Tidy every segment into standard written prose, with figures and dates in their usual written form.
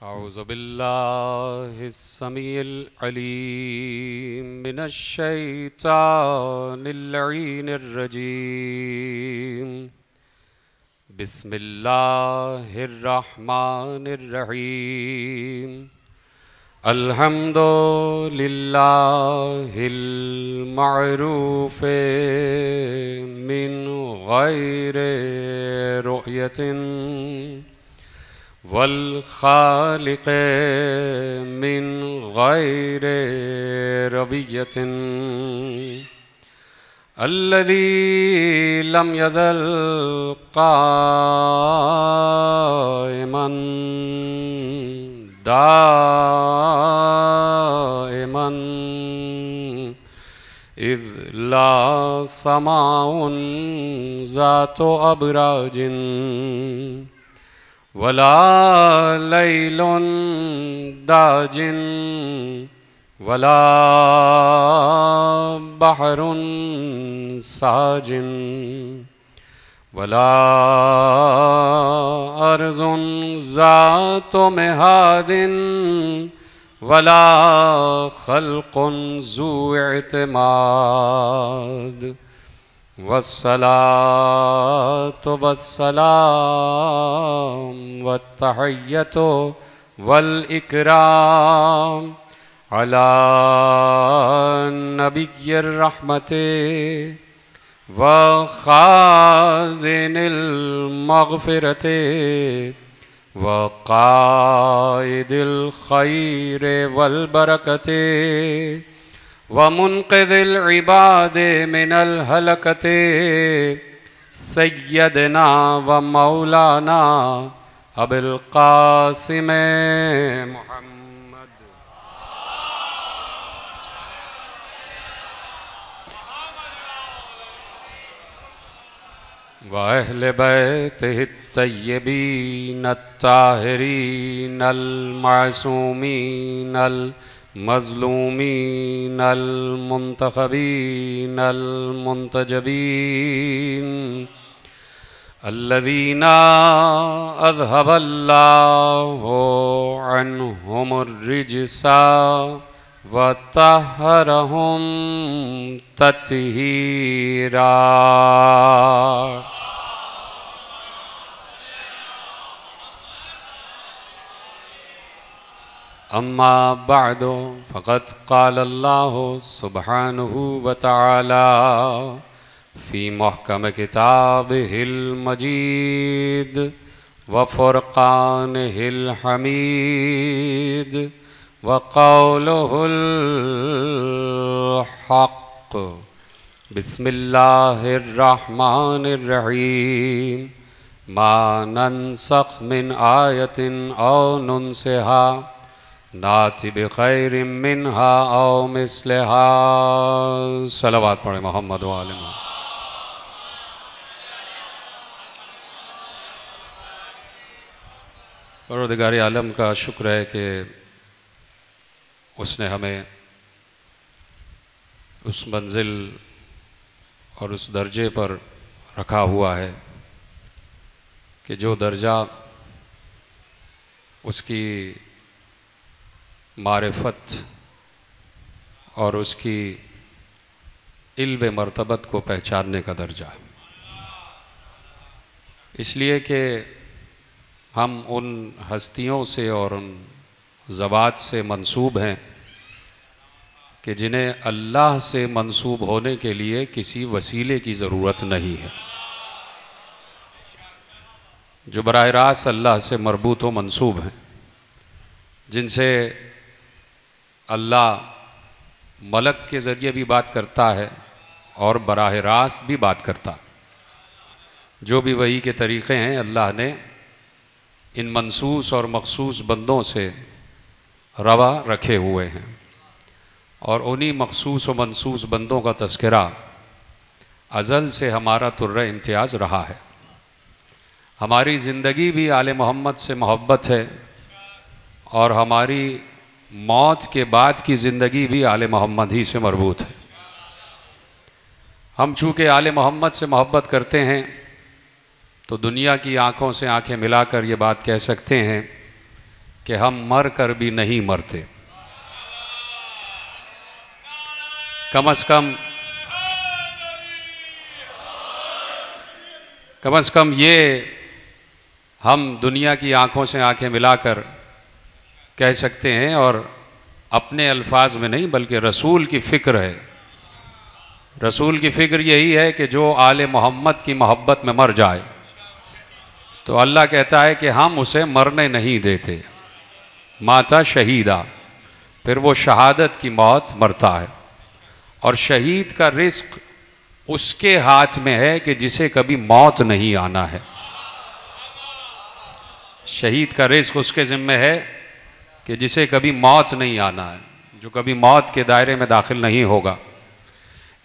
औज़ु बिल्लाहिस समीइल अलीम मिनश शैतानिर लईनिर रजीम। बिस्मिल्लाहिर रहमानिर रहीम। अल्हम्दुलिल्लाहिल मअरूफ़े मिन गैरि रुयतिन वल खालिक़े मिन गैरि रबियतिन अल्लज़ी लम यज़ल क़ाइमन दाइमन इज़ ला समाउन ज़ातु अबराजिन वला लैलुन दाजिन वला बहरुन साजिन वला अर्ज़ुन ज़ातु मिहादिन वला खल्क़ुन ज़ू इत्माद वस्सलातु वस्सलाम वत्तहिय्यतु वल इकराम अला नबिय्यिर रहमति व खाज़िनिल मग़फ़िरति व क़ाइदिल ख़ैरि वल बरकति व मुन्क़िज़िल इबादि मिनल हलकति सय्यदना व मौलाना अबुल क़ासिम मुहम्मद व अहले बैतिहि तय्यबीन अत्ताहिरीन अल मासूमीन अल मज़लूमीन अल मुंतखबीन अल मुंतजबीन अल्लज़ीना अज़हबल्लाहु अन्हुमुर रिज्सा व तहहरहुम तत्हीरा। अम्मा बअदु फ़क़द क़ालल्लाहु सुब्हानहु व तआला फ़ी मुहकम किताबिहिल मजीद व फ़ुरक़ानिहिल हमीद व क़ौलुहुल हक़्क़। बिस्मिल्लाहिर रहमानिर रहीम। मा नंसख़ मिन आयतिन औ नुनसिहा नाति बिखैरिम मिन्हा औ मिस्लिहा। सलावत पढ़े मोहम्मद व आले मोहम्मद। परवरदिगार आलम का शुक्र है कि उसने हमें उस मंजिल और उस दर्जे पर रखा हुआ है कि जो दर्जा उसकी मारिफत और उसकी इल्म मर्तबत को पहचानने का दर्जा, इसलिए कि हम उन हस्तियों से और उन ज़वात से मंसूब हैं कि जिन्हें अल्लाह से मंसूब होने के लिए किसी वसीले की ज़रूरत नहीं है, जो बराह रास्त अल्लाह से मरबूत व मंसूब हैं, जिनसे अल्लाह मलक के ज़रिए भी बात करता है और बराह रास्त भी बात करता है। जो भी वही के तरीक़े हैं अल्लाह ने इन मनसूस और मखसूस बंदों से रवा रखे हुए हैं और उन्हीं मखसूस व मनसूस बंदों का तज़किरा अज़ल से हमारा तुर्रा इम्तियाज़ रहा है। हमारी ज़िंदगी भी आले मोहम्मद से मोहब्बत है और हमारी मौत के बाद की ज़िंदगी भी आले मोहम्मद ही से मरबूत है। हम चूँकि आले मोहम्मद से मोहब्बत करते हैं तो दुनिया की आँखों से आँखें मिलाकर ये बात कह सकते हैं कि हम मर कर भी नहीं मरते। कम से कम ये हम दुनिया की आंखों से आंखें मिलाकर कह सकते हैं, और अपने अल्फाज में नहीं बल्कि रसूल की फ़िक्र है। रसूल की फ़िक्र यही है कि जो आले मोहम्मद की मोहब्बत में मर जाए तो अल्लाह कहता है कि हम उसे मरने नहीं देते, माता शहीदा, फिर वो शहादत की मौत मरता है। और शहीद का रिस्क उसके हाथ में है कि जिसे कभी मौत नहीं आना है। शहीद का रिस्क उसके ज़िम्मे है कि जिसे कभी मौत नहीं आना है, जो कभी मौत के दायरे में दाखिल नहीं होगा।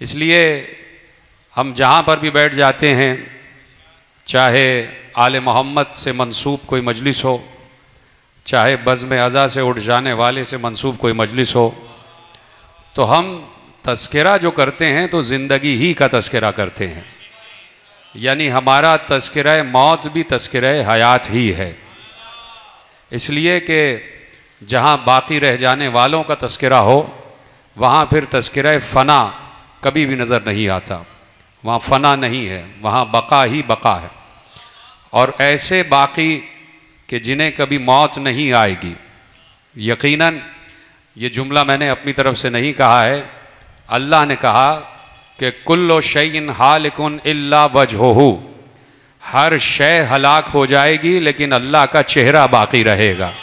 इसलिए हम जहाँ पर भी बैठ जाते हैं, चाहे आले मोहम्मद से मंसूब कोई मजलिस हो, चाहे बज़्म अज़ा से उठ जाने वाले से मंसूब कोई मजलिस हो, तो हम तज़किरा जो करते हैं तो ज़िंदगी ही का तज़किरा करते हैं। यानी हमारा तज़किरा मौत भी तज़किरा हयात ही है। इसलिए कि जहाँ बाकी रह जाने वालों का तज़किरा हो, वहाँ फिर तज़किरा फ़ना कभी भी नज़र नहीं आता। वहाँ फ़ना नहीं है, वहाँ बका ही बका है। और ऐसे बाकी कि जिन्हें कभी मौत नहीं आएगी। यकीनन ये जुमला मैंने अपनी तरफ से नहीं कहा है, अल्लाह ने कहा कि कुल्लो शैइन हालिकुन इल्ला वजहुहु, हर शय हलाक हो जाएगी लेकिन अल्लाह का चेहरा बाकी रहेगा।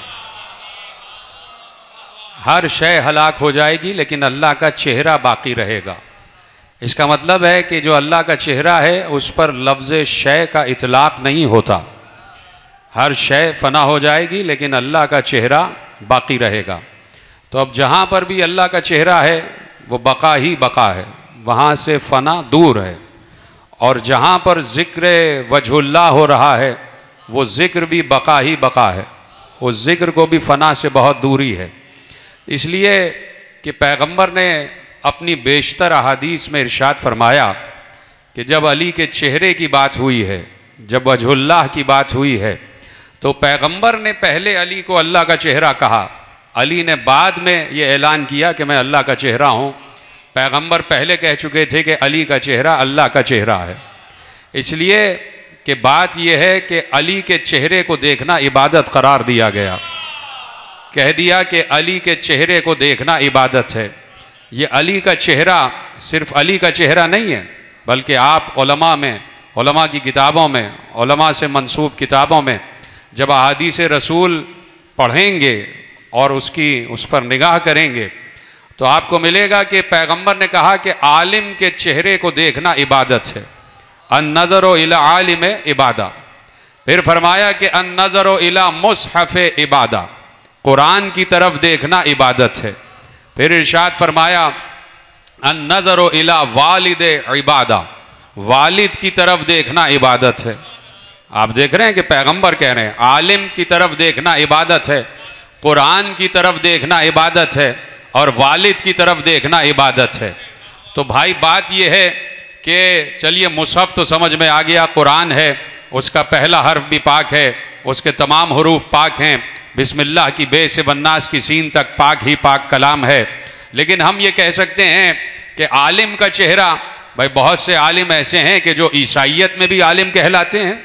हर शय हलाक हो जाएगी लेकिन अल्लाह का चेहरा बाकी रहेगा। इसका मतलब है कि जो अल्लाह का चेहरा है उस पर लफ्ज़ शय का इतलाक़ नहीं होता। हर शय फ़ना हो जाएगी लेकिन अल्लाह का चेहरा बाकी रहेगा। तो अब जहाँ पर भी अल्लाह का चेहरा है वो बका ही बका है, वहाँ से फ़ना दूर है। और जहाँ पर ज़िक्र वजहुल्लाह हो रहा है वो ज़िक्र भी बका ही बका है, उस ज़िक्र को भी फ़ना से बहुत दूरी है। इसलिए कि पैगंबर ने अपनी बेशतर अहादीस में इरशाद फरमाया कि जब अली के चेहरे की बात हुई है, जब वजहुल्लाह की बात हुई है, तो पैगंबर ने पहले अली को अल्लाह का चेहरा कहा, अली ने बाद में ये ऐलान किया कि मैं अल्लाह का चेहरा हूँ। पैगंबर पहले कह चुके थे कि अली का चेहरा अल्लाह का चेहरा है। इसलिए कि बात यह है कि अली के चेहरे को देखना इबादत करार दिया गया। कह दिया कि अली के चेहरे को देखना इबादत है। ये अली का चेहरा सिर्फ अली का चेहरा नहीं है, बल्कि आप उलमा में, उलमा की किताबों में, उलमा से मंसूब किताबों में जब अहादीस रसूल पढ़ेंगे और उस पर निगाह करेंगे तो आपको मिलेगा कि पैगंबर ने कहा कि आलिम के चेहरे को देखना इबादत है। अन-नज़रो इला आलिम इबादा। फिर फरमाया कि अन-नज़रो इला मुसहफ़ इबादा, कुरान की तरफ देखना इबादत है। फिर इरशाद फरमाया अन-नज़रो इला वालिद इबादा, वालिद की तरफ देखना इबादत है। आप देख रहे हैं कि पैगंबर कह रहे हैं आलिम की तरफ देखना इबादत है, कुरान की तरफ देखना इबादत है, और वालिद की तरफ देखना इबादत है। तो भाई बात यह है कि चलिए मुसहफ़ तो समझ में आ गया, कुरान है, उसका पहला हर्फ भी पाक है, उसके तमाम हरूफ पाक हैं, बिस्मिल्लाह की बे से वन्नास की सीन तक पाक ही पाक कलाम है। लेकिन हम ये कह सकते हैं कि आलिम का चेहरा, भाई बहुत से आलिम ऐसे हैं कि जो ईसाइयत में भी आलिम कहलाते हैं,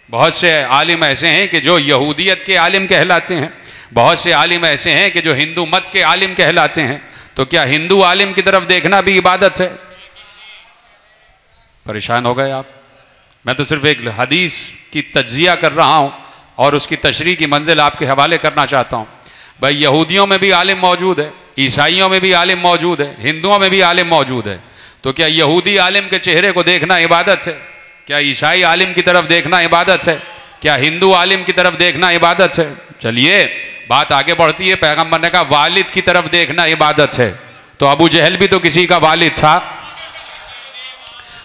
बहुत से आलिम ऐसे हैं कि जो यहूदियत के आलिम कहलाते हैं, बहुत से आलिम ऐसे हैं कि जो हिंदू मत के आलिम कहलाते हैं। तो क्या हिंदू आलिम की तरफ देखना भी इबादत है? परेशान हो गए आप? मैं तो सिर्फ एक हदीस की तज्जिया कर रहा हूँ और उसकी तशरीह की मंजिल आपके हवाले करना चाहता हूँ। भाई यहूदियों में भी आलिम मौजूद है, ईसाइयों में भी आलिम मौजूद है, हिंदुओं में भी आलिम मौजूद है। तो क्या यहूदी आलिम के चेहरे को देखना इबादत है? क्या ईसाई आलिम की तरफ देखना इबादत है? क्या हिंदू आलिम की तरफ देखना इबादत है? चलिए बात आगे बढ़ती है। पैगंबर ने कहा वालिद की तरफ देखना इबादत है। तो अबू जहल भी तो किसी का वालिद था।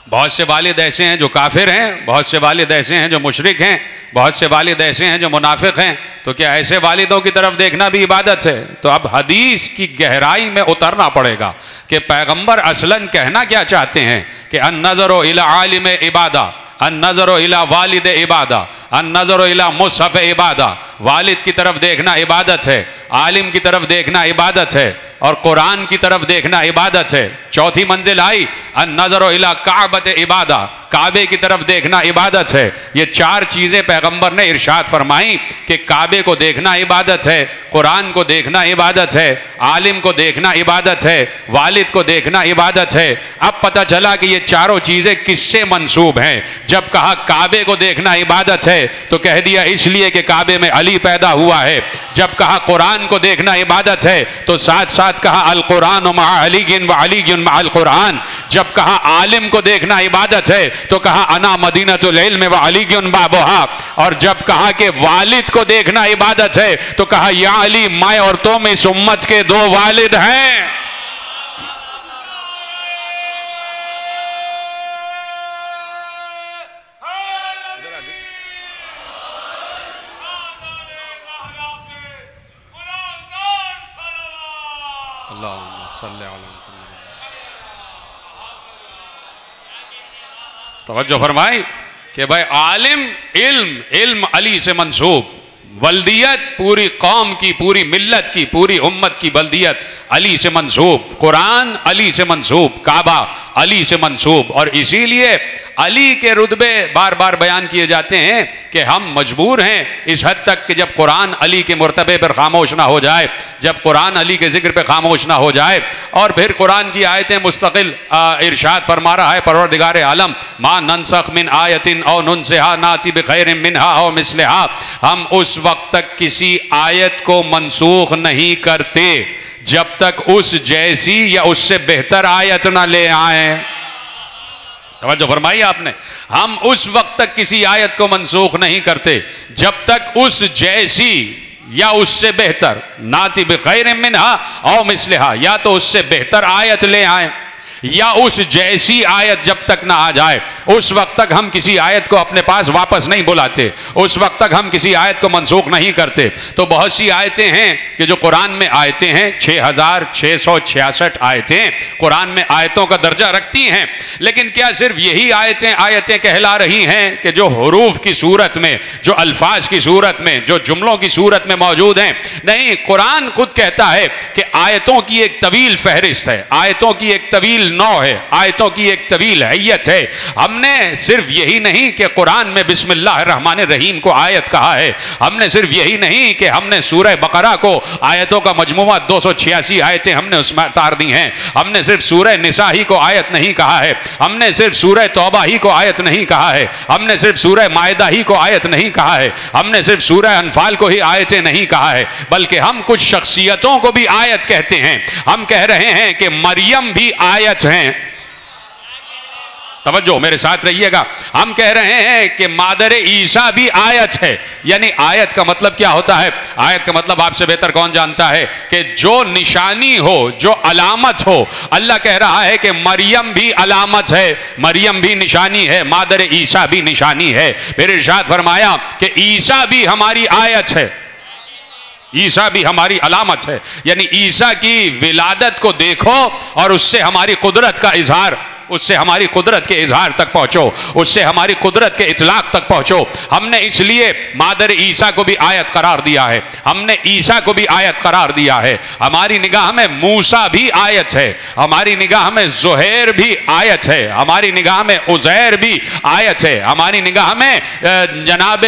बहुत से वालिद ऐसे हैं जो काफिर हैं, बहुत से वालिद ऐसे हैं जो मुशरिक हैं, बहुत से वालिद ऐसे हैं जो मुनाफिक हैं। तो क्या ऐसे वालिदों की तरफ देखना भी इबादत है? तो अब हदीस की गहराई में उतरना पड़ेगा कि पैगंबर असलन कहना क्या चाहते हैं कि अन-नज़रो इला आलिम इबादा, अन नज़र इला वालिद इबादा, अन नज़र इला मुसहफ़ इबादा। वालिद की तरफ देखना इबादत है, आलिम की तरफ देखना इबादत है, और कुरान की तरफ देखना इबादत है। चौथी मंजिल आई अन नज़र इला काबत इबादा, काबे की तरफ देखना इबादत है। ये चार चीज़ें पैगंबर ने इरशाद फरमाई कि काबे को देखना इबादत है, कुरान को देखना इबादत है, आलिम को देखना इबादत है, वालिद को देखना इबादत है। अब पता चला कि ये चारों चीज़ें किससे मंसूब हैं। जब कहा काबे को देखना इबादत है तो कह दिया इसलिए कि काबे में अली पैदा हुआ है। जब कहा कुरान को देखना इबादत है तो साथ साथ कहा अल कुरान व मआ अलीगिन व अलीगिन मआ अल कुरान। जब कहा आलिम को देखना इबादत है तो कहा अना मदीनतुल इल्म व अलीगिन बाबुहा। और जब कहा कि वालिद को देखना इबादत है तो कहा या अली, मैं और तुम इस उम्मत के दो वालिद हैं। तवज्जो फरमाई कि भाई आलिम इल्म अली से मंसूब, वल्दियत पूरी कौम की, पूरी मिल्लत की, पूरी उम्मत की बल्दियत अली से मंसूब, कुरान अली से मंसूब, काबा अली से मंसूब। और इसीलिए अली के रुतबे बार बार बयान किए जाते हैं कि हम मजबूर हैं इस हद तक कि जब कुरान अली के मर्तबे पर खामोश ना हो जाए, जब कुरान अली के जिक्र पे खामोश ना हो जाए, और फिर कुरान की आयतें मुस्तकिल इरशाद फरमा रहा है परवरदिगार आलम, मा ननसख मिन आयतिन औ नुनसिहा नाति बिखैरिन मिनहा औ मिस्लिहा। हम उस वक्त तक किसी आयत को मनसूख नहीं करते जब तक उस जैसी या उससे बेहतर आयत ना ले आए। तवज्जो फरमाई आपने, हम उस वक्त तक किसी आयत को मनसूख नहीं करते जब तक उस जैसी या उससे बेहतर, नाति बिखैरिन मिनहा औ मिस्लिहा, या तो उससे बेहतर आयत ले आए या उस जैसी आयत जब तक ना आ जाए उस वक्त तक हम किसी आयत को अपने पास वापस नहीं बुलाते, उस वक्त तक हम किसी आयत को मनसूख नहीं करते। तो बहुत सी आयतें हैं कि जो कुरान में आयतें हैं, 6666 आयतें कुरान में आयतों का दर्जा रखती हैं। लेकिन क्या सिर्फ यही आयतें कहला रही हैं कि जो हुरूफ की सूरत में, जो अल्फाज की सूरत में, जो जुमलों की सूरत में मौजूद हैं? नहीं, कुरान खुद कहता है कि आयतों की एक तवील फहरिस्त है, आयतों की एक तवील नौ है, आयतों की एक तवील हैयत है। हमने सिर्फ यही नहीं कि कुरान में बिस्मिल्लाहिर रहमानिर रहीम को आयत कहा है, हमने सिर्फ यही नहीं कि हमने सूरह बकरा को आयतों का मजमूआ 286 आयतें हमने उसमें उतार दी हैं, हमने सिर्फ सूरह निसा ही को आयत नहीं कहा है, हमने सिर्फ सूरह तौबा ही को आयत नहीं कहा है, हमने सिर्फ सूरह मायदा ही को आयत नहीं कहा है, हमने सिर्फ सूरह अनफाल को ही आयतें नहीं कहा है, बल्कि हम कुछ शख्सियतों को भी आयत कहते हैं। हम कह रहे हैं कि मरियम भी आयत हैं। तवज्जो मेरे साथ रहिएगा, हम कह रहे हैं कि मादर ईसा भी आयत है। यानी आयत का मतलब क्या होता है? आयत का मतलब आपसे बेहतर कौन जानता है कि जो निशानी हो, जो अलामत हो। अल्लाह कह रहा है कि मरियम भी अलामत है, मरियम भी निशानी है, मादर ईसा भी निशानी है। फिर इरशाद फरमाया कि ईसा भी हमारी आयत है, ईसा भी हमारी अलामत है। यानी ईसा की विलादत को देखो और उससे हमारी कुदरत का इजहार, उससे हमारी कुदरत के इजहार तक पहुंचो, उससे हमारी कुदरत के इतलाक तक पहुंचो। हमने इसलिए मादर ईसा को भी आयत करार दिया है, हमने ईसा को भी आयत करार दिया है। हमारी निगाह में मूसा भी आयत है, हमारी निगाह में ज़ुहैर भी आयत है, हमारी निगाह में उज़ैर भी आयत है, हमारी निगाह में जनाब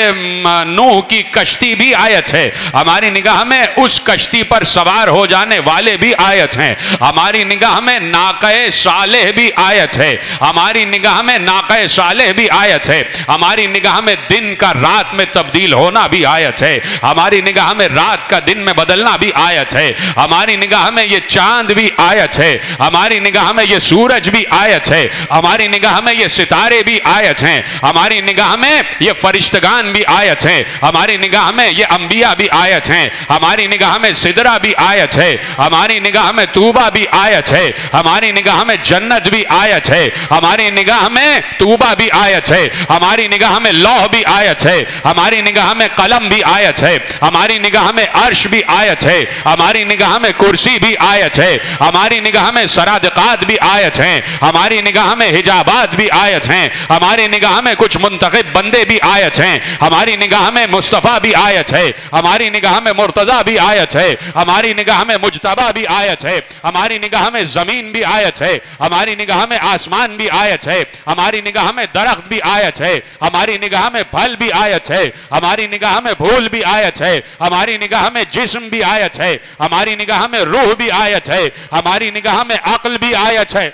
नूह की कश्ती भी आयत है, हमारी निगाह में उस कश्ती पर सवार हो जाने वाले भी आयत हैं, हमारी निगाह में नाक़े सालेह भी आयत है, हमारी निगाह में नाक़े सालेह भी आयत है, हमारी निगाह में दिन का रात में तब्दील होना भी आयत है, हमारी निगाह में रात का दिन में बदलना भी आयत है, हमारी निगाह में ये चांद भी आयत है, हमारी निगाह में ये सूरज भी आयत है, हमारी निगाह में ये सितारे भी आयत हैं, हमारी निगाह में ये फरिश्तगान भी आयत है, हमारी निगाह में ये अंबिया भी आयत हैं, हमारी निगाह में सिदरा भी आयत है, हमारी निगाह में तूबा भी आयत है, हमारी निगाह में जन्नत भी आयत आयत है, हमारी निगाह में तूबा भी आयत है, हमारी निगाह में लौह भी आयत है, हमारी निगाह में कलम भी आयत है, हमारी निगाह में अर्श भी आयत है, हमारी निगाह में कुर्सी भी आयत है, हमारी निगाह में सरादकात भी आयत हैं, हमारी निगाह में हिजाबात भी आयत हैं, हमारी निगाह में कुछ मुंतखब बंदे भी आयत हैं, हमारी निगाह में मुस्तफ़ा भी आयत है, हमारी निगाह में मुर्तज़ा भी आयत है, हमारी निगाह में मुज्तबा भी आयत है, हमारी निगाह में ज़मीन भी आयत है, हमारी निगाह में आसमान भी आयत है, हमारी निगाह में दरख्त भी आयत है, हमारी निगाह में फल भी आयत है, हमारी निगाह में फूल भी आयत है, हमारी निगाह में जिस्म भी आयत है, हमारी निगाह में रूह भी आयत है, हमारी निगाह में अक्ल भी आयत है।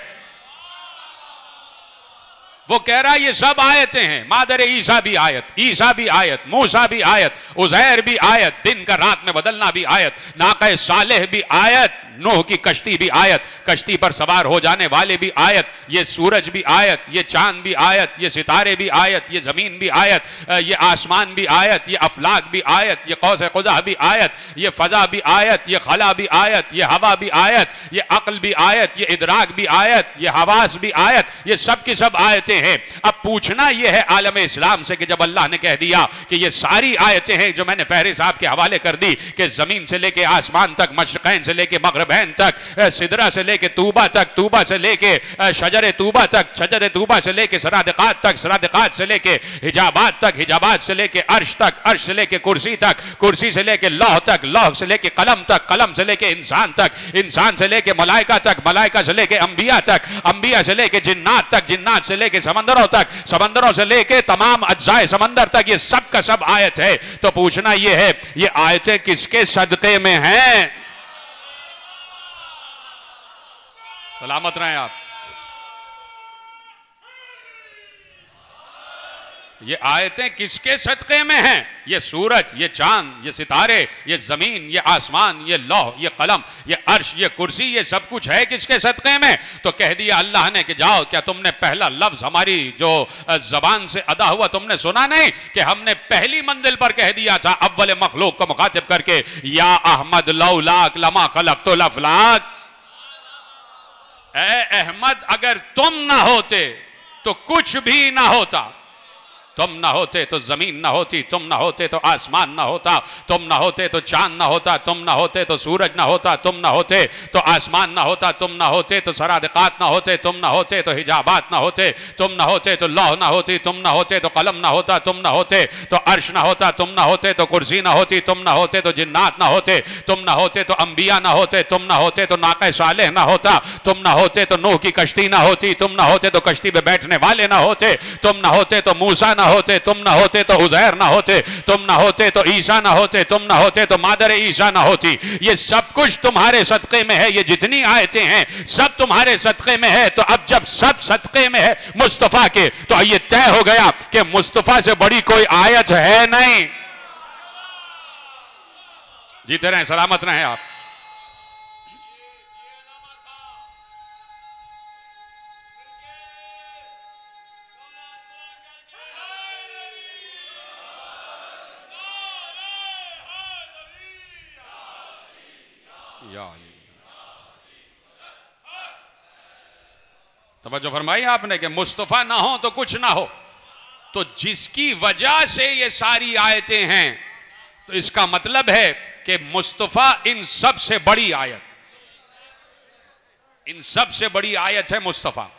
वो कह रहा है ये सब आयतें हैं। मादर ईसा भी आयत, ईसा भी आयत, मूसा भी आयत, उज़ैर भी आयत, दिन का रात में बदलना भी आयत, नाक़े सालेह भी आयत, नूह की कश्ती भी आयत, कश्ती पर सवार हो जाने वाले भी आयत, ये सूरज भी आयत, ये चांद भी आयत, ये सितारे भी आयत, ये ज़मीन भी आयत, ये आसमान भी आयत, ये अफलाक भी आयत, ये कौस क़ुज़ह भी आयत, ये फ़ज़ा भी आयत, ये खला भी आयत, ये हवा भी आयत, ये अक्ल भी आयत, ये इदराक भी आयत, ये हवास भी आयत, ये सब की सब आयतें हैं। अब पूछना यह है आलम इस्लाम से कि जब अल्लाह ने कह दिया कि ये सारी आयतें हैं जो मैंने फहरिस्त आपके हवाले कर दी कि ज़मीन से लेके आसमान तक, मशरक़ैन से लेके मग़रिबैन तक, सिदरा से लेके तूबा तक, तूबा से लेके शजर तूबा तक, शजर तूबा से लेके सरादकात तक, सरादकात से लेके हिजाबात तक, हिजाबात से लेके अर्श तक, अर्श से लेके कुर्सी तक, कुर्सी से लेके लौह तक, लौह से लेके कलम तक, कलम से लेके इंसान तक, इंसान से लेके मलाइका तक, मलाइका से लेके अंबिया तक, अंबिया से लेके जिन्नात तक, जिन्नात से लेके समंदरों तक, समंदरों से लेके तमाम अज्जाए समंदर तक, ये सब का सब आयत है। तो पूछना ये है ये आयतें किसके सदक़े में हैं? सलामत रहें आप। ये आयतें किसके सदक़े में हैं? ये सूरज, ये चांद, ये सितारे, ये ज़मीन, ये आसमान, ये लौह, ये कलम, ये अर्श, ये कुर्सी, ये सब कुछ है किसके सदक़े में? तो कह दिया अल्लाह ने कि जाओ, क्या तुमने पहला लफ्ज़ हमारी जो ज़बान से अदा हुआ तुमने सुना नहीं कि हमने पहली मंजिल पर कह दिया था अव्वल मखलूक को मुखातिब करके, या अहमद लौलाक लमा खलक़तुल अफ़लाक। ए अहमद, अगर तुम ना होते तो कुछ भी ना होता। तुम ना होते तो ज़मीन ना होती, तुम ना होते तो आसमान ना होता, तुम ना होते तो चांद ना होता, तुम ना होते तो सूरज ना होता, तुम ना होते तो आसमान ना होता, तुम ना होते तो सरादकात ना होते, तुम ना होते तो हिजाबात ना होते, तुम ना होते तो लौह ना होती, तुम ना होते तो कलम ना होता, तुम ना होते तो अर्श ना होता, तुम ना होते तो कुर्सी ना होती, तुम ना होते तो जिन्नात ना होते, तुम ना होते तो अंबिया ना होते, तुम ना होते तो नाक़े सालेह ना होता, तुम ना होते तो नूह की कश्ती ना होती, तुम ना होते तो कश्ती पे बैठने वाले ना होते, तुम ना होते तो मूसा ना होते, तुम ना होते तो उज़ैर ना होते, तुम ना होते तो ईसा ना होते, तुम ना होते तो मादर ईसा ना होती। ये सब कुछ तुम्हारे सदक़े में है। ये जितनी आयतें हैं सब तुम्हारे सदक़े में है। तो अब जब सब सदक़े में है मुस्तफ़ा के, तो ये तय हो गया कि मुस्तफ़ा से बड़ी कोई आयत है नहीं। जीते रहें, सलामत रहें आप। तवज्जो फरमाई आपने कि मुस्तफ़ा ना हो तो कुछ ना हो। तो जिसकी वजह से ये सारी आयतें हैं, तो इसका मतलब है कि मुस्तफ़ा इन सब से बड़ी आयत, इन सब से बड़ी आयत है मुस्तफ़ा।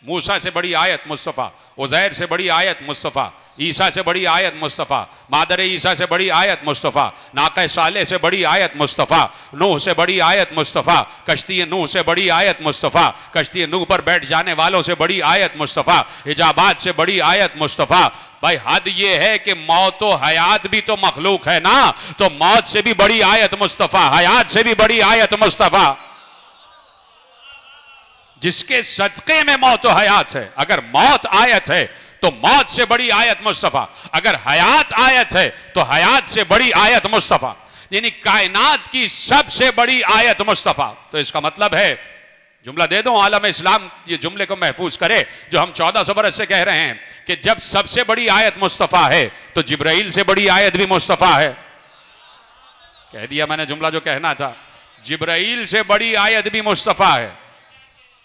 मूसा से बड़ी आयत मुस्तफ़ा, उज़ैर से बड़ी आयत मुस्तफ़ा, ईसा से बड़ी आयत मुस्तफ़ा, मादर ईसा से बड़ी आयत मुस्तफ़ा, नाक़े सालेह से बड़ी आयत मुस्तफ़ा, नूह से बड़ी आयत मुस्तफ़ा, कश्ती नूह से बड़ी आयत मुस्तफ़ा, कश्ती नूह पर बैठ जाने वालों से बड़ी आयत मुस्तफ़ा, हिजाबात से बड़ी आयत मुस्तफ़ा। भाई हद ये है कि मौत व हयात भी तो मखलूक है ना, तो मौत से भी बड़ी आयत मुस्तफ़ा, हयात से भी बड़ी आयत मुस्तफ़ा। जिसके सदक़े में मौत व हयात है, अगर मौत आयत है तो मौत से बड़ी आयत मुस्तफ़ा, अगर हयात आयत है तो हयात से बड़ी आयत मुस्तफ़ा, यानी कायनात की सबसे बड़ी आयत मुस्तफ़ा। तो इसका मतलब है, जुमला दे दूं, आलम इस्लाम ये जुमले को महफूज करे जो हम 1400 बरस से कह रहे हैं कि जब सबसे बड़ी आयत मुस्तफ़ा है तो जिब्राइल से बड़ी आयत भी मुस्तफ़ा है। कह दिया मैंने जुमला जो कहना था। जिब्राइल से बड़ी आयत भी मुस्तफ़ा है,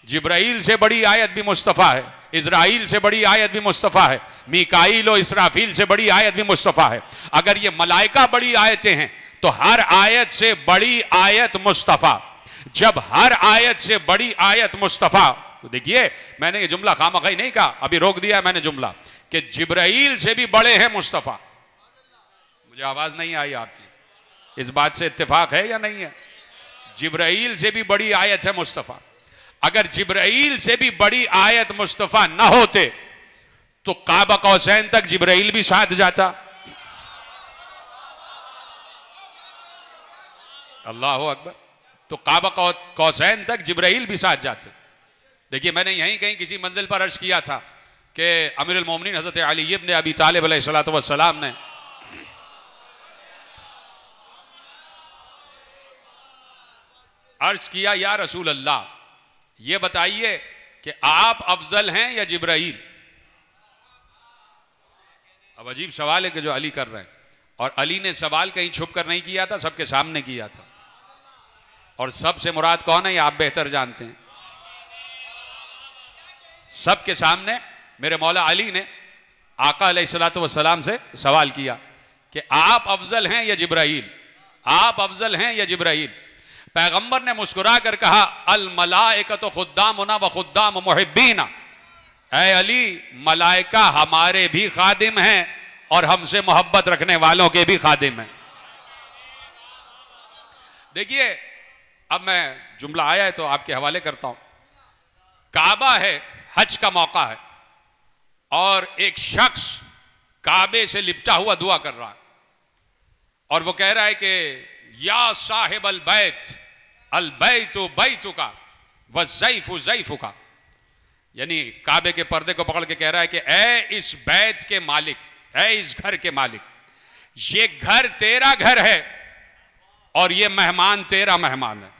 जिब्राइल से बड़ी आयत भी मुस्तफ़ा है, इज़राइल से बड़ी आयत भी मुस्तफ़ा है, मीकाईल और इसराफील से बड़ी आयत भी मुस्तफ़ा है। अगर ये मलाइका बड़ी आयतें हैं तो हर आयत से बड़ी आयत मुस्तफ़ा। जब हर आयत से बड़ी आयत मुस्तफ़ा, तो देखिए मैंने ये जुमला खामखी नहीं कहा, अभी रोक दिया मैंने जुमला कि जिब्राइल से भी बड़े हैं मुस्तफ़ा। मुझे आवाज़ नहीं आई आपकी, इस बात से इत्तेफाक है या नहीं है? जिब्राइल से भी बड़ी आयत है मुस्तफ़ा। अगर जिब्राइल से भी बड़ी आयत मुस्तफ़ा न होते तो काबा कौसैन तक जिब्राइल भी साथ जाता। अल्लाह अकबर। तो काबा कौसैन तक जिब्राइल भी साथ जाते। देखिए मैंने यहीं कहीं किसी मंजिल पर अर्ज किया था कि अमीरुल मोमिनीन हज़रत अली इब्न अबी तालिब अलैहिस्सलातु वस्सलाम ने अर्ज किया, या रसूल अल्लाह, ये बताइए कि आप अफजल हैं या जिब्राइल? अब अजीब सवाल है कि जो अली कर रहे हैं, और अली ने सवाल कहीं छुप कर नहीं किया था, सबके सामने किया था। और सबसे मुराद कौन है ये आप बेहतर जानते हैं। सबके सामने मेरे मौला अली ने आका अलैहिस्सलातु वस्सलाम से सवाल किया कि आप अफजल हैं या जिब्राइल, आप अफजल हैं या जिब्राइल? पैगंबर ने मुस्कुरा कर कहा, अल मलाइकतु खुद्दामुना व खुद्दाम मुहिब्बीना। ऐ अली, मलाइका हमारे भी खादिम हैं और हमसे मोहब्बत रखने वालों के भी खादिम हैं। देखिए अब मैं जुमला आया है तो आपके हवाले करता हूं। काबा है, हज का मौका है, और एक शख्स काबे से लिपटा हुआ दुआ कर रहा है, और वो कह रहा है कि या साहिब अल बैत, अल बैतु बैतुका व ज़ैफु ज़ैफुका। यानी काबे के पर्दे को पकड़ के कह रहा है कि ऐ इस बैत के मालिक, ऐ इस घर के मालिक, ये घर तेरा घर है और ये मेहमान तेरा मेहमान है।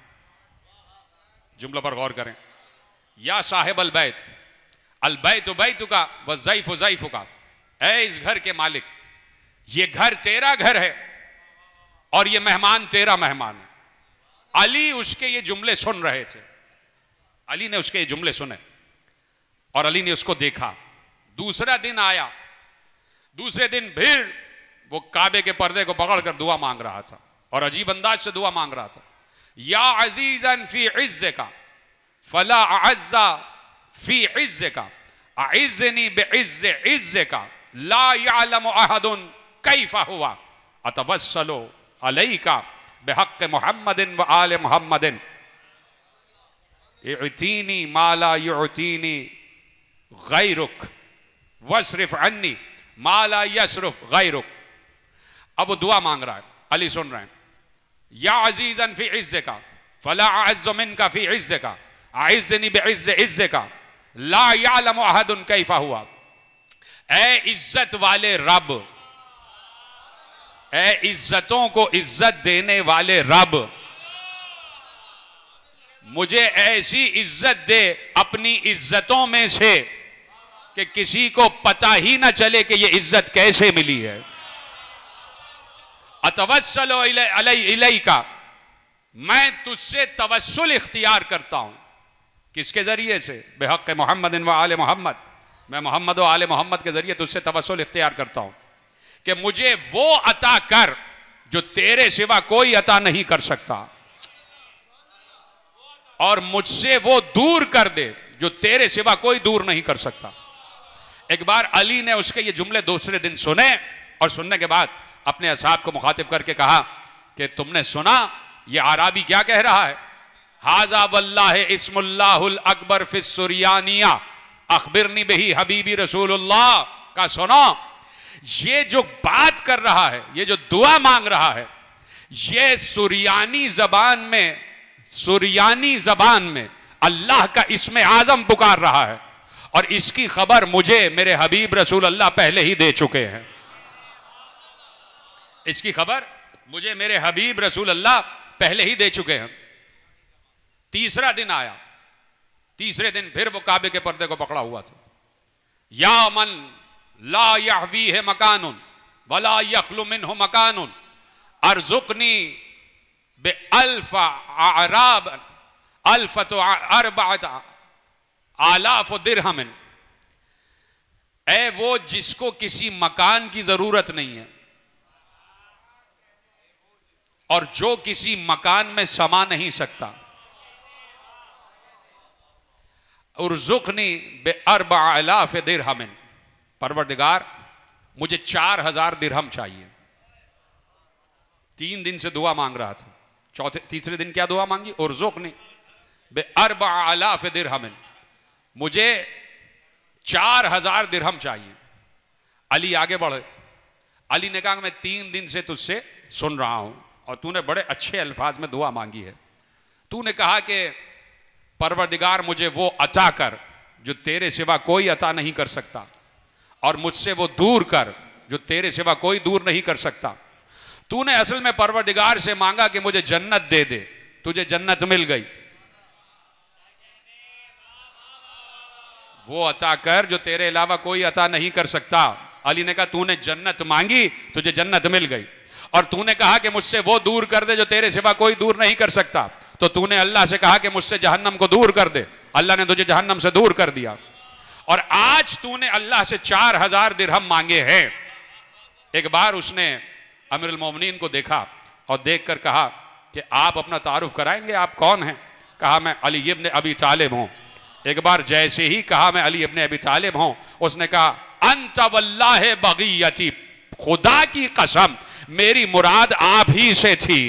जुमला पर गौर करें, या साहिब अल बैत, अल बैतु बैतुका व ज़ैफु ज़ैफुका। ऐ इस घर के मालिक, ये घर तेरा घर है और ये मेहमान तेरा मेहमान है। अली उसके ये जुमले सुन रहे थे, अली ने उसके ये जुमले सुने और अली ने उसको देखा। दूसरा दिन आया, दूसरे दिन फिर वो काबे के पर्दे को पकड़कर दुआ मांग रहा था और अजीब अंदाज से दुआ मांग रहा था, या अजीजन फी इज्ज़का फला अअज़्ज़ा फी इज्ज़का अइज़्ज़नी बिइज़्ज़ि इज्ज़का ला यअलमु अहदुन कैफ़ हुवा अतवस्सलु अलैका बिहक़्क़ मुहम्मदिन व आले मुहम्मदिन इअतीनी मा ला युअतीनी गैरुक वस्रिफ अन्नी मा ला यसरुफ गैरुक। अब वो दुआ मांग रहा है, अली सुन रहे हैं, या अजीजन फी इज्ज़का फला अअज़्ज़ु मिनका फी इज्ज़का अइज़्ज़नी बिइज़्ज़ि इज्ज़का ला यअलमु अहदुन कैफ़ हुआ। ऐ इज्जत वाले रब, ऐ इज्जतों को इज्जत देने वाले रब, मुझे ऐसी इज्जत दे अपनी इज्जतों में से कि किसी को पता ही ना चले कि ये इज्जत कैसे मिली है। अतवस्सलु इलैका, मैं तुझसे तवस्सुल इख्तियार करता हूं। किसके जरिए से? बिहक़्क़ मुहम्मदिन व आले मोहम्मद, मैं मोहम्मद और आले मोहम्मद के जरिए तुझसे तवस्सुल इख्तियार करता हूं कि मुझे वो अता कर जो तेरे सिवा कोई अता नहीं कर सकता, और मुझसे वो दूर कर दे जो तेरे सिवा कोई दूर नहीं कर सकता। एक बार अली ने उसके ये जुमले दूसरे दिन सुने और सुनने के बाद अपने असहाब को मुखातिब करके कहा कि तुमने सुना ये आराबी क्या कह रहा है? हाजा वल्लाह इस्मुल्लाहुल अकबर फिस सुरियानिया अखबिरनी बिही हबीबी रसूलुल्लाह का सुनो। ये जो बात कर रहा है, ये जो दुआ मांग रहा है, ये सुरियानी जबान में अल्लाह का इस्म आजम पुकार रहा है, और इसकी खबर मुझे मेरे हबीब रसूल अल्लाह पहले ही दे चुके हैं। इसकी खबर मुझे मेरे हबीब रसूल अल्लाह पहले ही दे चुके हैं। तीसरा दिन आया, तीसरे दिन फिर वो काबे के पर्दे को पकड़ा हुआ था। या मन ला यहवी है मकानुन वला यखलु मिन्हु मकानुन अर्जुकनी बे अल्फा आराब अल्फतु अरबात आलाफ दिरहमिन, ऐ वो जिसको किसी मकान की जरूरत नहीं है और जो किसी मकान में समा नहीं सकता, उर्जुकनी बेअरबा आलाफ दिरहमिन, परवरदिगार मुझे 4000 दिरहम चाहिए। 3 दिन से दुआ मांग रहा था, तीसरे दिन क्या दुआ मांगी? उर्जुकनी बेअरबा आलाफ दिरहमिन, मुझे 4000 दिरहम चाहिए। अली आगे बढ़े, अली ने कहा मैं 3 दिन से तुझसे सुन रहा हूं और तूने बड़े अच्छे अल्फाज में दुआ मांगी है। तूने कहा कि परवरदिगार मुझे वो अता कर जो तेरे सिवा कोई अता नहीं कर सकता और मुझसे वो दूर कर जो तेरे सिवा कोई दूर नहीं कर सकता। तूने असल में परवरदिगार से मांगा कि मुझे जन्नत दे दे, तुझे जन्नत मिल गई। वो अता कर जो तेरे अलावा कोई अता नहीं कर सकता। अली ने कहा तूने जन्नत मांगी, तुझे जन्नत मिल गई। और तूने कहा कि मुझसे वो दूर कर दे जो तेरे सिवा कोई दूर नहीं कर सकता, तो तूने अल्लाह से कहा कि मुझसे जहन्नम को दूर कर दे, अल्लाह ने तुझे जहन्नम से दूर कर दिया। और आज तूने अल्लाह से 4000 दिरहम मांगे हैं। एक बार उसने अमीरुल मोमिनीन को देखा और देखकर कहा कि आप अपना तारुफ कराएंगे, आप कौन हैं? कहा मैं अली इब्न अबी तालिब हूं। एक बार जैसे ही कहा मैं अली इब्न अबी तालिब हूं, उसने कहा अंत वल्लाह बगियती, खुदा की कसम मेरी मुराद आप ही से थी।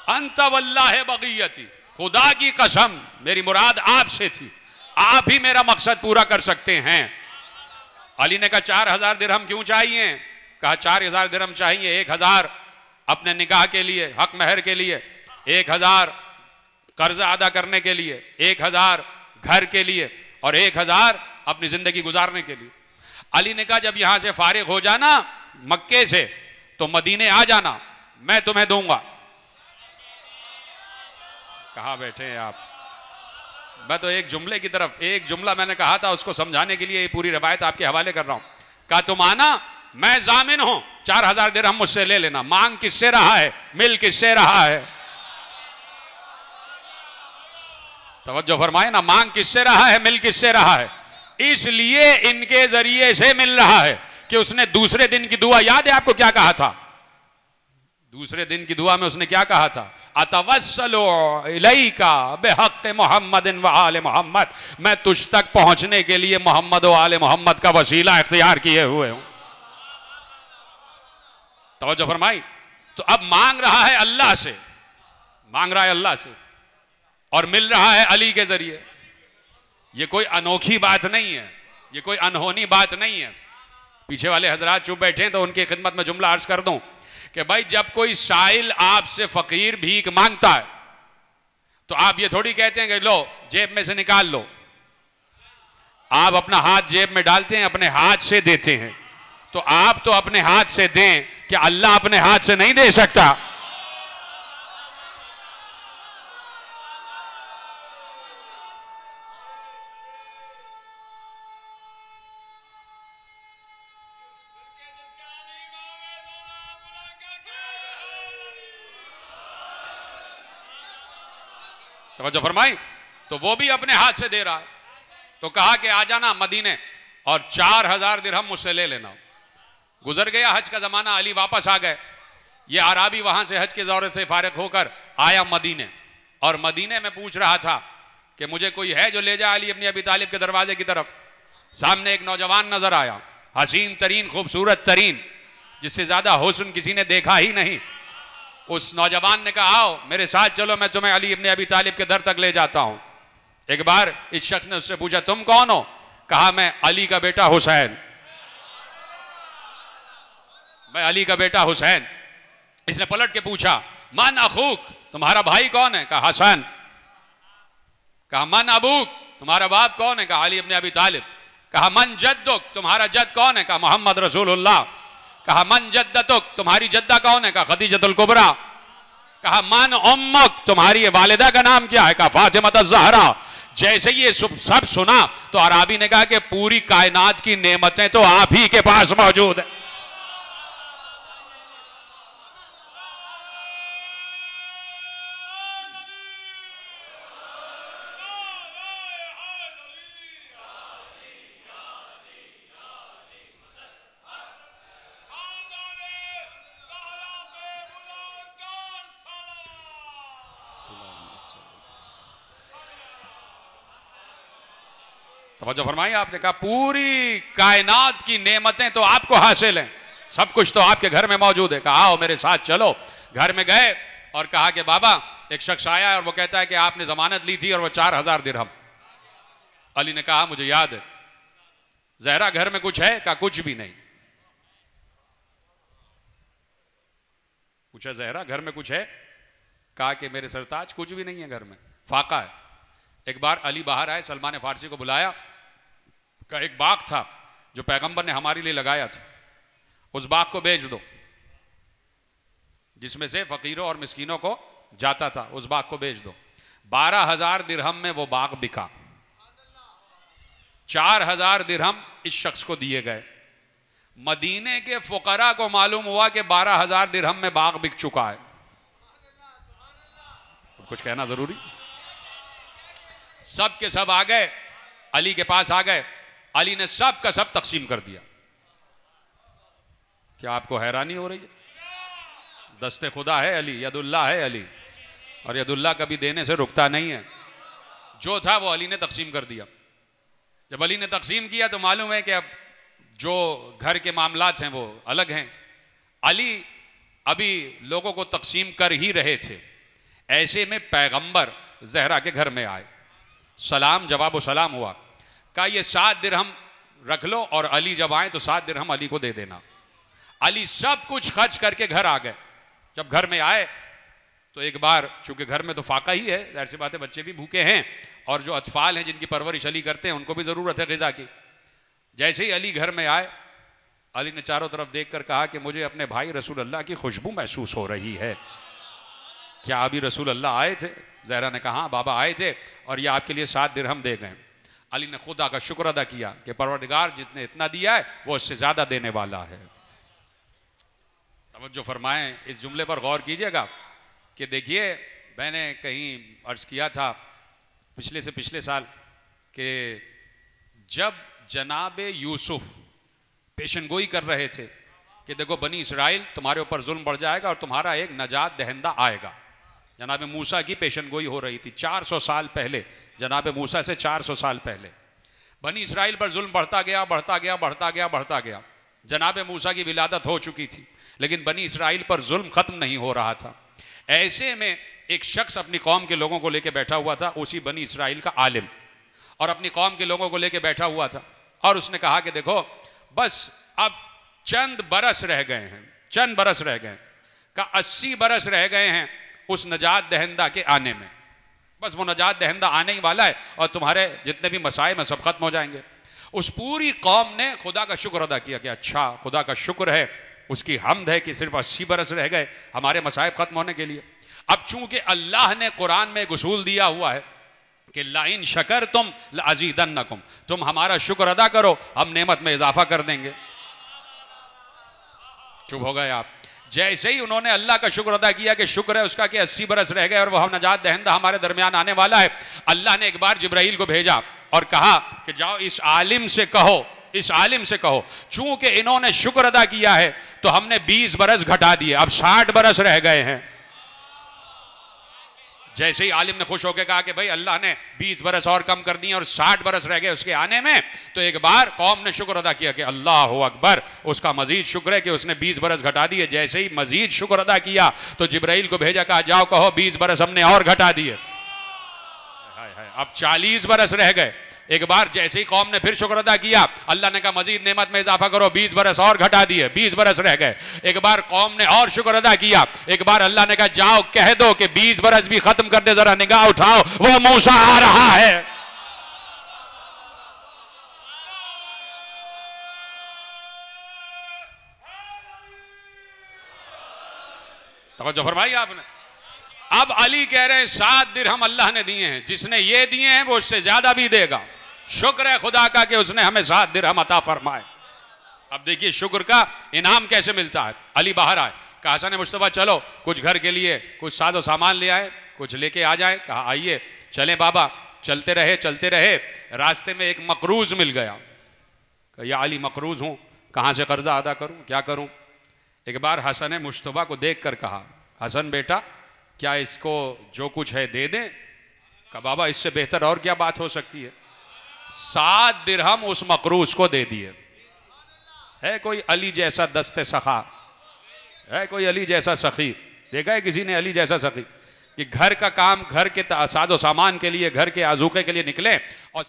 अंत वल्लाह बगियती, खुदा की कसम मेरी मुराद आपसे थी, आप ही मेरा मकसद पूरा कर सकते हैं। अली ने कहा 4000 दिरहम क्यों चाहिए? कहा 4000 दिरहम चाहिए, 1000 अपने निकाह के लिए, हक महर के लिए, 1000 कर्जा अदा करने के लिए, 1000 घर के लिए और 1000 अपनी जिंदगी गुजारने के लिए। अली ने कहा जब यहां से फारिग हो जाना मक्के से तो मदीने आ जाना, मैं तुम्हें दूंगा। कहाँ बैठे हैं आप? मैं तो एक जुमले की तरफ, एक जुमला मैंने कहा था उसको समझाने के लिए ये पूरी रवायत आपके हवाले कर रहा हूं। कहा तुम आना, मैं जामिन हूं, 4000 दिरहम मुझसे ले लेना। मांग किससे रहा है, मिल किससे रहा है? तवज्जो फरमाए ना, मांग किससे रहा है, मिल किससे रहा है? इसलिए इनके जरिए से मिल रहा है कि उसने दूसरे दिन की दुआ याद है आपको क्या कहा था? दूसरे दिन की दुआ में उसने क्या कहा था? अतवस्सलु इलैका बिहक़्क़ि मुहम्मदिन व आले मोहम्मद, मैं तुझ तक पहुंचने के लिए मोहम्मद व आले मोहम्मद का वसीला इख्तियार किए हुए हूं। तवज्जो फरमाई। तो अब मांग रहा है अल्लाह से, मांग रहा है अल्लाह से और मिल रहा है अली के जरिए। ये कोई अनोखी बात नहीं है, ये कोई अनहोनी बात नहीं है। पीछे वाले हजरात चुप बैठे हैं तो उनकी खिदमत में जुमला अर्ज कर दूं कि भाई जब कोई साइल आपसे फकीर भीख मांगता है तो आप ये थोड़ी कहते हैं कि लो जेब में से निकाल लो। आप अपना हाथ जेब में डालते हैं, अपने हाथ से देते हैं। तो आप तो अपने हाथ से दें, क्या अल्लाह अपने हाथ से नहीं दे सकता? तवज्जो फरमाई। तो वो भी अपने हाथ से दे रहा है। तो कहा कि आ जाना मदीने और 4000 दिरहम मुझसे ले लेना। गुजर गया हज का जमाना, अली वापस आ गए। ये आराबी वहां से हज के दौरे से फारिग होकर आया मदीने और मदीने में पूछ रहा था कि मुझे कोई है जो ले जाए अली इब्न अबी तालिब के दरवाजे की तरफ। सामने एक नौजवान नजर आया, हसीन तरीन, खूबसूरत तरीन, जिससे ज्यादा हुस्न किसी ने देखा ही नहीं। उस नौजवान ने कहा आओ मेरे साथ चलो, मैं तुम्हें अली इब्न अबी तालिब के दर तक ले जाता हूं। एक बार इस शख्स ने उससे पूछा तुम कौन हो? कहा मैं अली का बेटा हुसैन, मैं अली का बेटा हुसैन। इसने पलट के पूछा मन अखूक, तुम्हारा भाई कौन है? कहा हसन। कहा मन अबूक, तुम्हारा बाप कौन है? कहा अली इब्न अबी तालिब। कहा मन जद्दुक, तुम्हारा जद कौन है? कहा मोहम्मद रसूलुल्लाह। कहा मन जद्दतुक, तुम्हारी जद्दा कौन है? कहा खदीजतुल कुबरा। कहा मन उम्मुक, तुम्हारी वालिदा का नाम क्या है? कहा फातिमा ज़हरा। जैसे ये सब सुना तो अराबी ने कहा कि पूरी कायनात की नेमतें तो आप ही के पास मौजूद है। तवज्जो फरमाई आपने, कहा पूरी कायनात की नेमतें तो आपको हासिल हैं, सब कुछ तो आपके घर में मौजूद है। कहा आओ मेरे साथ चलो। घर में गए और कहा कि बाबा एक शख्स आया और वो कहता है कि आपने जमानत ली थी और वो 4000 दिरहम। अली ने कहा मुझे याद है। जहरा घर में कुछ है? कहा कुछ भी नहीं। पूछा जहरा घर में कुछ है? कहा कि मेरे सरताज कुछ भी नहीं है घर में, फाका है। एक बार अली बाहर आए, सलमान फारसी को बुलाया, का एक बाग था जो पैगंबर ने हमारे लिए लगाया था, उस बाग को बेच दो, जिसमें से फकीरों और मिस्कीनों को जाता था, उस बाग को बेच दो। 12000 दिरहम में वो बाग बिका। 4000 दिरहम इस शख्स को दिए गए। मदीने के फुकरा को मालूम हुआ कि 12000 दिरहम में बाग बिक चुका है। कुछ कहना जरूरी? सब के सब आ गए, अली के पास आ गए। अली ने सब का सब तकसीम कर दिया। क्या आपको हैरानी हो रही है? दस्ते खुदा है अली, यदुल्ला है अली, और यदुल्ला कभी देने से रुकता नहीं है। जो था वो अली ने तकसीम कर दिया। जब अली ने तकसीम किया तो मालूम है कि अब जो घर के मामलात हैं वो अलग हैं। अली अभी लोगों को तकसीम कर ही रहे थे, ऐसे में पैगंबर जहरा के घर में आए। सलाम जवाब सलाम हुआ। कहा ये 7 दिरहम रख लो और अली जब आए तो 7 दिरहम अली को दे देना। अली सब कुछ खर्च करके घर आ गए। जब घर में आए तो एक बार, चूंकि घर में तो फाका ही है, जाहिर सी बात है बच्चे भी भूखे हैं और जो अतफाल हैं जिनकी परवरिश अली करते हैं उनको भी ज़रूरत है ग़िज़ा की। जैसे ही अली घर में आए, अली ने चारों तरफ देखकर कहा कि मुझे अपने भाई रसूल अल्लाह की खुशबू महसूस हो रही है। क्या अभी रसूल अल्लाह आए थे? ज़हरा ने कहा बाबा आए थे और ये आपके लिए 7 दिरहम दे गए। अली ने खुदा का शुक्र अदा किया कि परवरदिगार जितने इतना दिया है वो उससे ज़्यादा देने वाला है। तवज्जो फरमाएं, इस जुमले पर गौर कीजिएगा कि देखिए मैंने कहीं अर्ज़ किया था पिछले से पिछले साल कि जब जनाब यूसुफ पेशनगोई कर रहे थे कि देखो बनी इसराइल तुम्हारे ऊपर जुल्म बढ़ जाएगा और तुम्हारा एक नजात दहिंदा आएगा, जनाब मूसा की पेशनगोई हो रही थी 400 साल पहले। जनाब मूसा से 400 साल पहले बनी इसराइल पर जुल्म बढ़ता गया, बढ़ता गया, बढ़ता गया, बढ़ता गया। जनाब मूसा की विलादत हो चुकी थी लेकिन बनी इसराइल पर जुल्म ख़त्म नहीं हो रहा था। ऐसे में एक शख्स अपनी कौम के लोगों को लेकर बैठा हुआ था, उसी बनी इसराइल का आलिम, और अपनी कौम के लोगों को लेकर बैठा हुआ था और उसने कहा कि देखो बस अब चंद बरस रह गए हैं, चंद बरस रह गए, का 80 बरस रह गए हैं उस नजात दहिंदा के आने में। बस वो नजात दहिंदा आने ही वाला है और तुम्हारे जितने भी मसाइब हैं सब खत्म हो जाएंगे। उस पूरी कौम ने खुदा का शुक्र अदा किया कि अच्छा खुदा का शुक्र है, उसकी हम्द है कि सिर्फ 80 बरस रह गए हमारे मसाइब खत्म होने के लिए। अब चूंकि अल्लाह ने कुरान में एक उसूल दिया हुआ है कि लाइन शकर तुम लाज़ीदन्नकुम, तुम हमारा शुक्र अदा करो हम नेमत में इजाफा कर देंगे। चुप हो गए आप। जैसे ही उन्होंने अल्लाह का शुक्र अदा किया कि शुक्र है उसका कि 80 बरस रह गए और वह नजात दहिंदा हमारे दरमियान आने वाला है, अल्लाह ने एक बार जिब्राइल को भेजा और कहा कि जाओ इस आलिम से कहो, इस आलिम से कहो चूंकि इन्होंने शुक्र अदा किया है तो हमने 20 बरस घटा दिए, अब 60 बरस रह गए हैं। जैसे ही आलिम ने खुश होकर कहा कि भाई अल्लाह ने 20 बरस और कम कर दिए और 60 बरस रह गए उसके आने में, तो एक बार कौम ने शुक्र अदा किया कि अल्लाह अकबर, उसका मजीद शुक्र है कि उसने 20 बरस घटा दिए। जैसे ही मजीद शुक्र अदा किया तो जिब्राइल को भेजा, कहा जाओ कहो 20 बरस हमने और घटा दिए, अब 40 बरस रह गए। एक बार जैसे ही कौम ने फिर शुक्र अदा किया, अल्लाह ने कहा मजीद नेमत में इजाफा करो, 20 बरस और घटा दिए, 20 बरस रह गए। एक बार कौम ने और शुक्र अदा किया, एक बार अल्लाह ने कहा जाओ कह दो कि 20 बरस भी खत्म कर दे, जरा निगाह उठाओ वो मूसा आ रहा है। तवज्जो फरमाई आपने। अब अली कह रहे हैं 7 दिरहम अल्लाह ने दिए हैं, जिसने ये दिए हैं वो उससे ज्यादा भी देगा। शुक्र है खुदा का कि उसने हमें 7 दिरहम अता फरमाए। अब देखिए शुक्र का इनाम कैसे मिलता है। अली बाहर आए, कहा हसन मुस्तफा चलो कुछ घर के लिए कुछ साजो सामान ले आए, कुछ लेके आ जाए। कहा आइए चले बाबा। चलते रहे, रास्ते में एक मकरूज मिल गया। या अली मकरूज हूँ, कहाँ से कर्जा अदा करूँ, क्या करूँ। एक बार हसन मुस्तफा को देख कर कहा, हसन बेटा क्या इसको जो कुछ है दे दें। कहा बाबा इससे बेहतर और क्या बात हो सकती है। 7 दिरहम उस मकरूज को दे दिए। है कोई अली जैसा दस्ते सखा, है कोई अली जैसा सखी, देखा है किसी ने अली जैसा सखी कि घर का काम, घर के साजो सामान के लिए, घर के आजूके के लिए निकले और